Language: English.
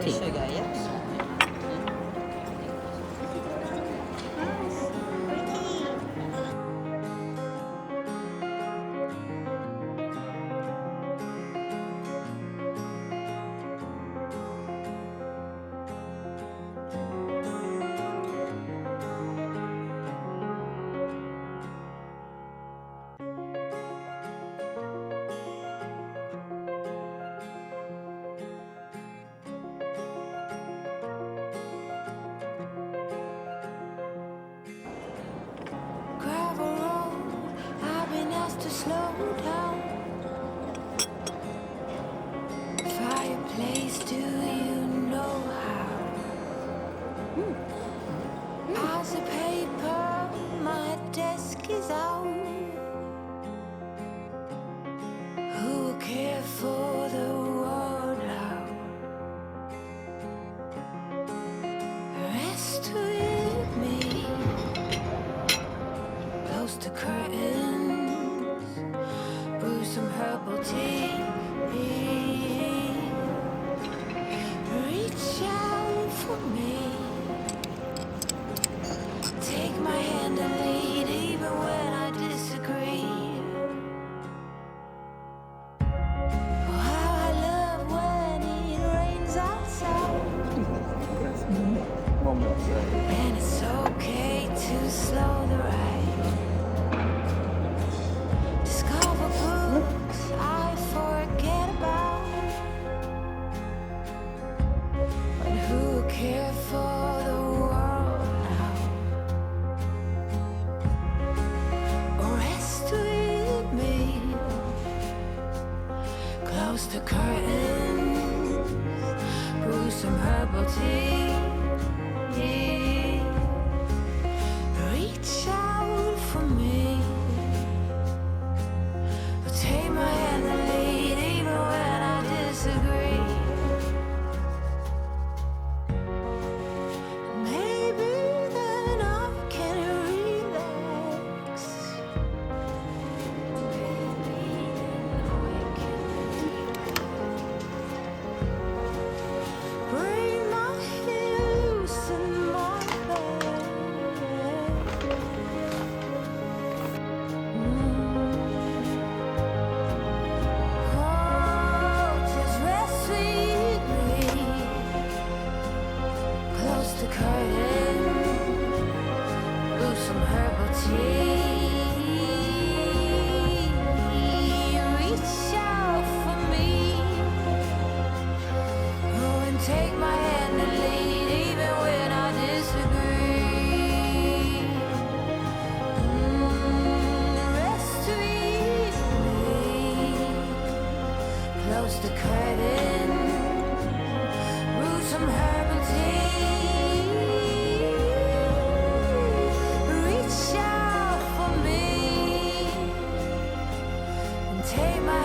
coffee. Sugar, yes. Gravel road, I've been asked to slow down. Fireplace, do you know how? Piles of paper, my desk is out. Who will care for the world out? Rest with me, close to curtains, brew some herbal tea. Reach out for me, take my hand and lead even when I disagree. Oh, how I love when it rains outside, and it's okay to slow the ride. Discover books I forget about, but who care for the world now? Rest with me, close the curtains, brew some herbal tea. Reach out for me, take my hand and lead even when I disagree. Maybe then I can relax. Maybe then I can breathe my hair loose in my bed. Oh, just rest with me, close the curtain, brew some herbal tea. Reach out for me, oh, and take my hand and lead even when I disagree. Rest with me, close the curtain, brew some herbal tea. Reach out for me and take my